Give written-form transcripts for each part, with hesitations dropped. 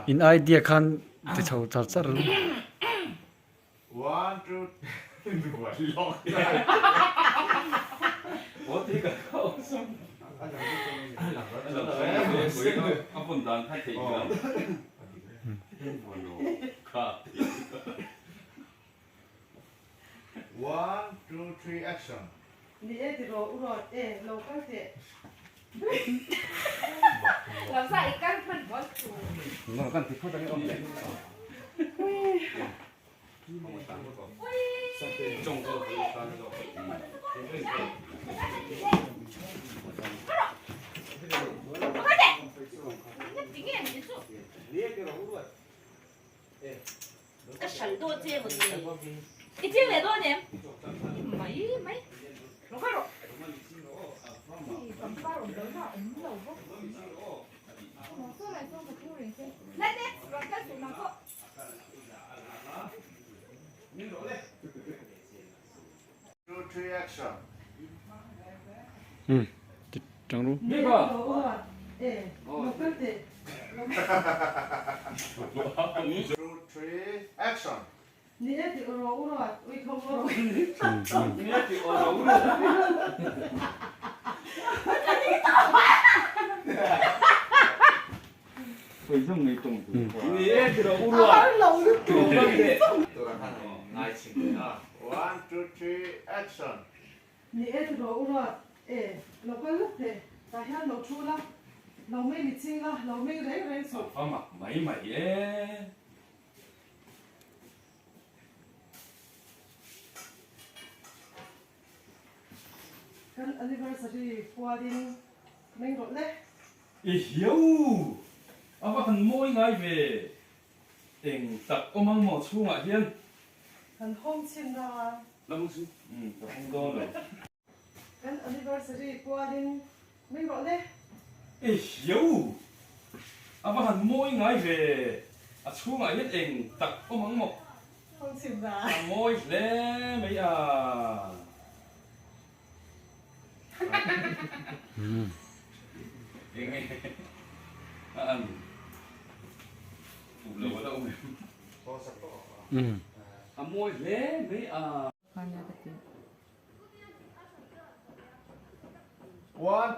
in idea kan te chau char char 1 2 หัวล็อกได้ 어디가 가오성 한번 난 할테 이거 가 1 2 3 actionนี่เอ๊ะติโรอุโรเอ๊ะโลก็เสะ เราใส่กันเพิ่นบ่ถูก 너간 대포장이 없네 정도 이게 아니죠? cái sợi đua chia một gì cái chia về đua nhỉ mấy mấy nó có rồi lên đi rồi cái tụi nó có 2 3 action chẳngรู้ นี่โรอุโรเอ๊ะโลก็เสะ 2 3 action นี่เอ๊ะติโรอุโรอุ้ยทงโร 니한테 어려운 의성의 정도 니한테 우루와 เราลึก 도망대 ตัวละ5นายชิง1 2 3 action นี่เอ๊ะติโรอุโรเอ๊ะโลก็ลึกเถอะแต่ถ้าเราชูละเราไม่มีจริงละเราไม่เร่งเร่งสุด 아마 마이마이에 กัน anniversary ปัวดินไม่หมดเลย 이효 아빠 한 모잉 아이베 땡딱 꼬망모 추웅아 히엔 กันห้องชินดา 나무수 홍도는 กัน anniversary ปัวดินไม่หมดเลย 이효 아빠 한 모잉 아이베 아 추웅아 히엔 땡딱 꼬망모 ห้องชินดา 모잉 레 메야 안 울려보다 오면 โอ้สักตัว 아 모잉 레 메야 1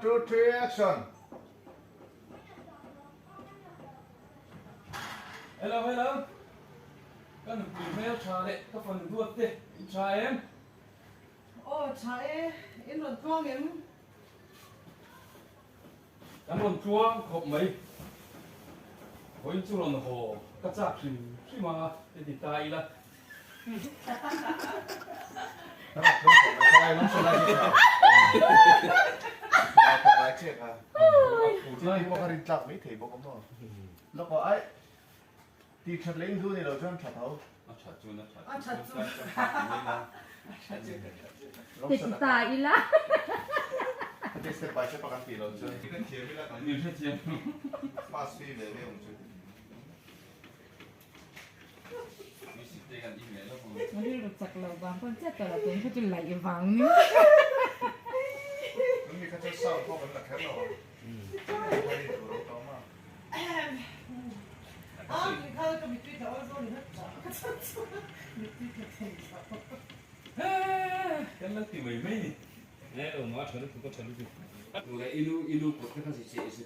2 3 action Hello, hello. Con được tìm mail trà đấy, các phần ruột đi, trà em. โอ้ใช้อินโดนกล้องเอ็ม Cảm ơn chúa, khổng mấy. Với chú lần hồ, các giác khi mà để đi tay là. น้ำหนักลงผมไม่ได้ต้องชนะที่เราเราทำไรเช็คอ่ะที่นี่พวกเขาดิจับไม่ถือพวกเขาบอกแล้วก็ไอ้ที่ฉันเล่นดูนี่เราชอบฉันเขา 아, 차주, 나 차주. อ่ะชัดสุด ติดตาอีละ ที่สเต็ปไปใช้ปกติเราจะที่นั่นเขียนไม่ได้ตอนนี้ 이거 셋이야. ฟาสฟีเลยเนี่ยผมจะ 20대가 이메일로 보면. ไม่ได้รู้จักเราบางคนเจ็บแต่ละตัวเขาจะไหลฟังนี่ มันมีกระเจ้าเศร้าพวกมันหนักแค่เราไม่ได้ดูเราต่อมา อ้าวมีข้าวก็มีตุ้ยแต่ว่าโดนนะจ๊ะมีตุ้ยแต่เท่า 연락이 왜 매니? 네, 엄마가 저는 그거 전해줘. 우리가 이루 고택하서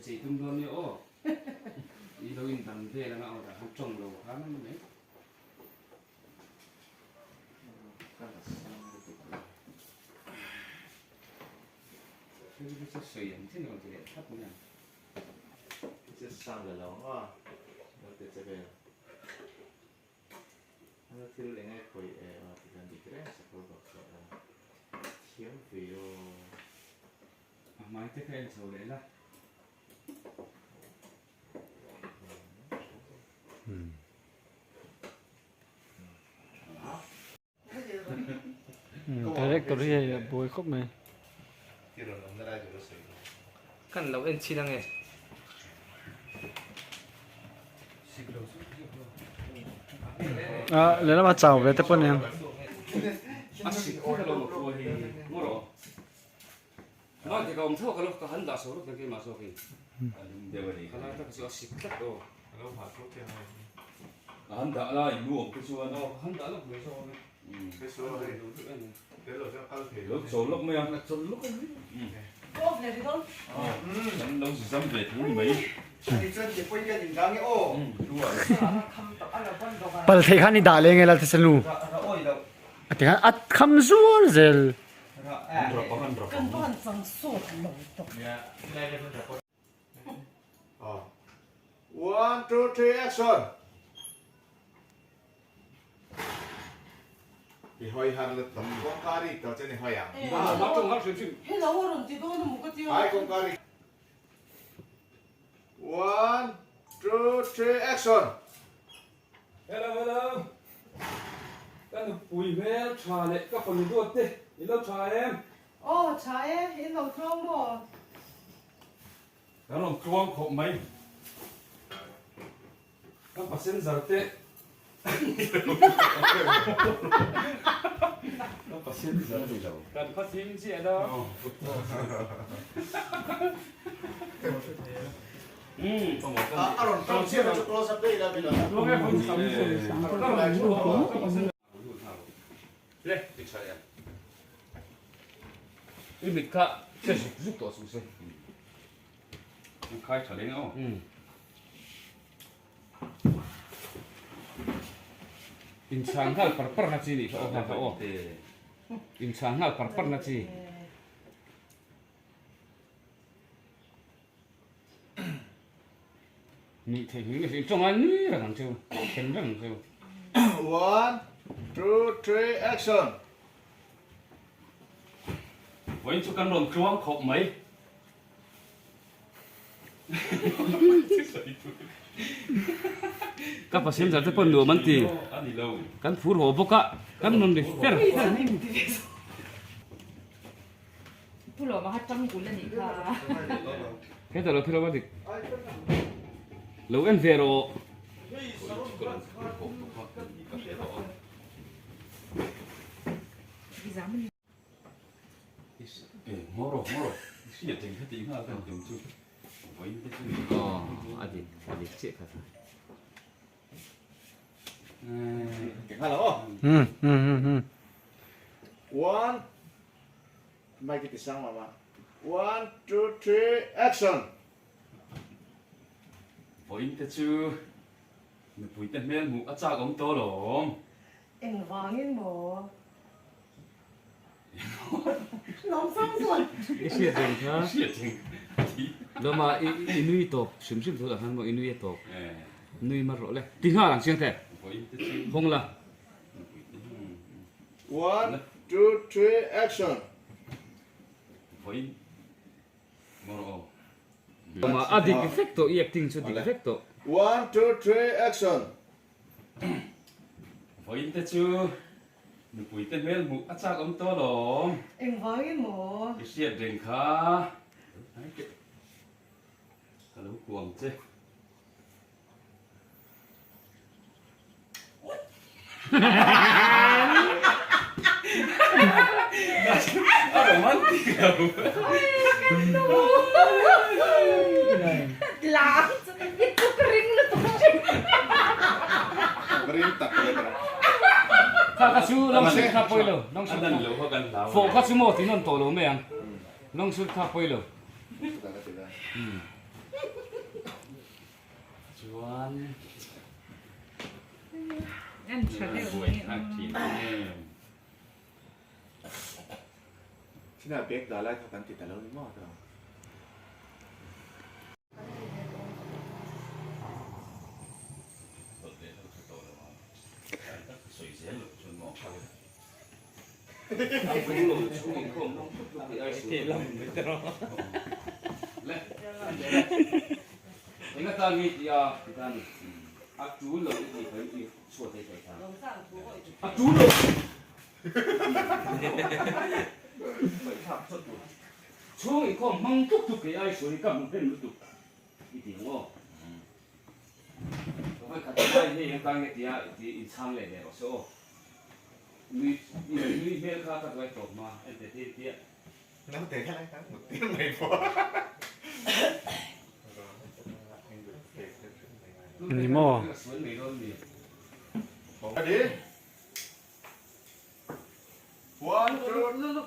제 등도면 이도인 담대랑 아우다 합정으로 가는 거네. 여기서 수연 되는 거지. 다 그냥 จะสั่งเลยแล้วว่าเราจะไปถ้าที่เราเองคุยที่กันดีก็ได้สักคนบอกเที่ยวฟิว 아, 많이 택하는 서울에라. directory bồi khóc này ที่เราไม่ได้จะรู้สึก 간 라고 엔치랑에 à lấy nó mà chào về tập quân em 아씨 그걸로 그거 해. 뭐로? 나 내가 엄청 그렇게 한다 서로 그렇게 마서 해. 내버리. 하나 딱 같이 아씨 딱 또. 한다 나 이거 없고 지원 한다 너 그래서 그래서 내가 저 깔게. 럭 졸럭 뭐야 졸럭 어, 내리던. 넌 지삼 돼 돈이 많이 아니 저 예쁘니까 인강에 오. 좋아 Pal thei khan ni da le nge la te selu. Ati khan at kham zuar zel. Cần có hẳn sang sốt nổi tục. One, two, three, action. 이 허이하는 공가리 더 전에 허양. 예, 막좀 할수 있지 해 나와는 지도는 못 뛰어. 아이 공가리. One, two, three, action. hello hello cái nó bùi mẹ trà này các phần đuột đi đi lâu trà em 어, 자에 이 너트럼 뭐. cái nó chuông khổ mấy các bạn xin giờ tệ các bạn xin giờ gì đâu cần có xin gì đâu có một cái 아론 좀 치면 좀 클로즈업 돼 이라 빌라. luôn em không sắm 그래 괜찮아요 이 밑가 계속 계속 없어 khai trở đến không 인상할 parpar나지 니 어 인상할 parpar나지 니 대행이 정한이라 강조 괜찮죠 One, two, three, action. với chú căn đồn chuông khổ mấy các bạn xem giờ phần nửa mình thì ăn gì đâu kan phur ho boka kan non de fer 불러 막 하점 굴려니까. cái đó là theo bao thì lâu em về rồi 이상은 멀어 시에 되게 했더니 하나 좀 좀. với cái chú 아직 제 가서 괜찮아. One. 마이크 뒤상 마마. One, two, three, action. với cái chú với cái men mũ ắt cha ông to rồi 엥 왕인 뭐. 너무 상수원. 이시에 된다 시에 되게 너마 이누이 또 심심 thôi là hắn một inuit to 예 nuôi mà rồi lên tiếng hoa làng xuyên thế với cái chú không là One, two, three, action. với 멀어 mà adik effecto i acting so dik effecto One, two, three, action. với cái chú với cái men mũ ắt cha ông to rồi 엥 왕인 뭐. cái siết đền khá hello cuồng chứ romantic 랑 itu kering lu tuh. Berintak kira-kira. kasu long sul kha poi lo long sul ăn lần lâu hơn gần lâu fo kasu mo ti non to lo me ang long sul kha poi lo chuan 난 저래 buổi hát thì Sina bek dalai ka kan tita lo ni mo to.水仙路春梦差不多 Ingat tadi dia kita ni. Aku lo ni pergi suat saya. Aku lo. Chung ikut mangkuk tu ke ai suai kamu pen tu. Itu ngo. Kau kata ni yang kang dia di insang le ni so. Ni bel kata tu itu mah ente dia. Nó thể cái này một tiếng mày phó. นี่หม้อ สวนไม่ร้อนนี่ Ready? One, two.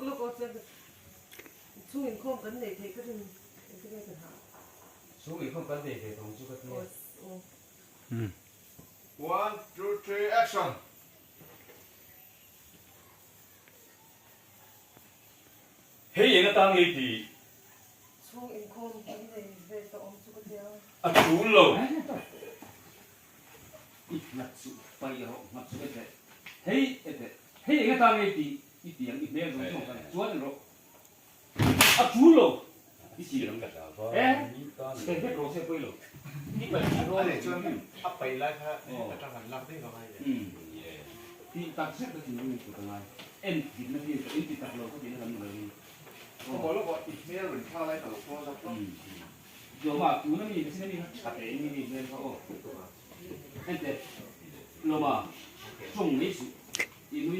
Look, what's that? Two in comp, and they take it in. They take it out. สูงอีกคนกันเด็กเด็กของสุขภาพ One, two, three, action. เฮ้ยยังตั้งไอ้ดี Two in comp, and they the on to the other. อ่ะชูโล อีกนักสุไปเอานักสุเด็กเฮ้ยเฮ้ยยังตั้งไอ้ดีอีเตียงอีเมลส่งกันชวนเราอ่ะชูโลอีเสียงเอ๊ะเป็นแค่โรเซ่ไปโลนี่เป็นโร Anh เซ่ này chưa up bay lại ha. Trong hành lập đi vào hay vậy. ที่ตัดเส้นก็ถึงมีตัวงานเอ็นติดนาทีเอ็นติดตัดเราก็เป็นทำเลย Có mỗi lúc gọi ít mía rồi thao lại tàu qua dọc đó. โยมว่ากูนั่นนี่ไม่ใช่นี่ตัดเองนี่เงินเขาเอ็นเด็ดเรามาส่งนี่สุดอีนุย